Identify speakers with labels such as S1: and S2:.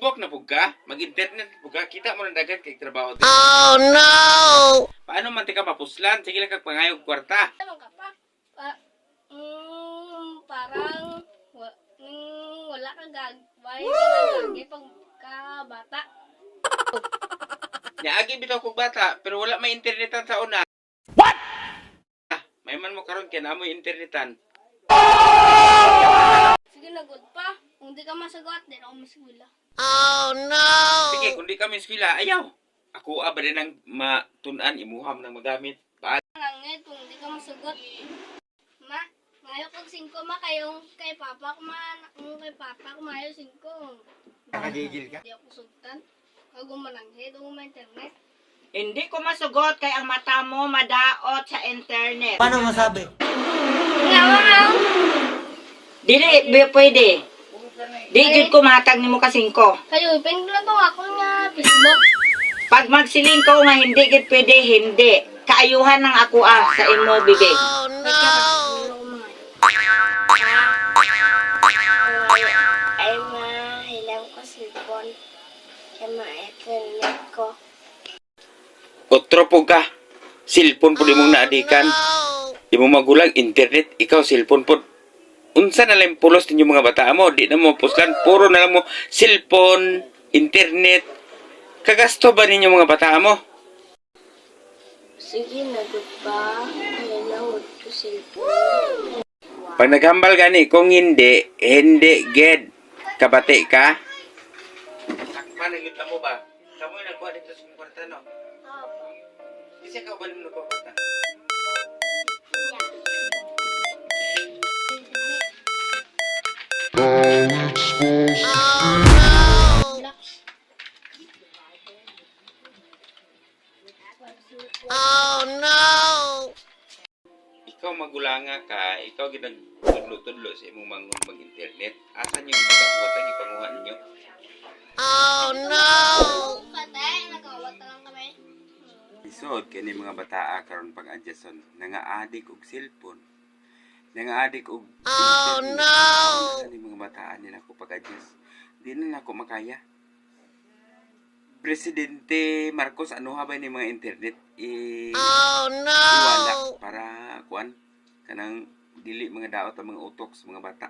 S1: Mag-Facebook na po ka, mag-internet po ka, kita mo ng dagat kay trabaho.
S2: Oh no!
S1: Paano man ka mapuslan? Sige lang kag pangayog kwarta.
S3: Naman ka pa. Parang wala kang gagawin ka pag kabata.
S1: Niagi bitaw kog bata, pero wala may internetan sa una. What? May man mo karon kay na mo internetan.
S3: Sige na good pa. Kung di ka masagot, di na ako masigula.
S2: Oh no!
S1: Sige, kung di kami eskwela, ayaw. Ako ba din ang matun-an imuham ng magamit.
S3: Nangit, kung di ka masagot. Ma, ngayon kong 5 ma kayong kay papa ko kay papa ko mayo 5.
S1: Nakagigil ka?
S3: Di ako sugtan. Ako mananghe, ako ma-internet.
S4: Hindi ko masugot kay ang mata mo madaot sa internet.
S2: Paano masabi?
S3: Ngawa.
S4: Dili, pwede. Di jud ko matag nimo ka 5.
S3: Kayo, ipindot ko ako nga Facebook.
S4: Pag magsiling ko nga hindi gid pwede, hindi. Kaayuhan ng ako sa imo bibi.
S2: Oh no!
S3: Ay ma, hilang ko cellphone. Kaya ma-internet ko.
S1: Otro po ka. Cellphone po di mong naadikan. Di mo magulang internet, ikaw cellphone po. Unsa na lang pulos ninyo mga bata mo? Di na mo puslan, puro na lang mo cellphone, internet. Kagasto ba ninyo mga bata mo?
S3: Sige, nagot pa. Hilang ko cellphone.
S1: Pag naghambal gani, kung hindi ged. Kabati ka? Sakman ang yuta mo ba? Kamu yung nagkuha dito sa kwarta, no? Kasi ikaw ba naman nagkuha?
S2: Oh no!
S1: Ikaw magulanga ka, ikaw ginagtudlo-tudlo sa imong mag-internet. Asan yung pagkakuwatan, yung panguhan ninyo?
S2: Oh no!
S3: Patay, nagawat na lang kami.
S1: Isod, kini mga bataa karon pag-adjuston. Nanga-adik og cellphone. Nanga-adik og
S2: Oh
S1: internet.
S2: no!
S1: Ano yung mga bataan nila ko pag-adjust? Di na ako makaya. Presidente Marcos, ano ha ba ni mga internet?
S2: Oh no!
S1: Iwala para kuan kanang dili mga daot ang mga utok sa mga bata.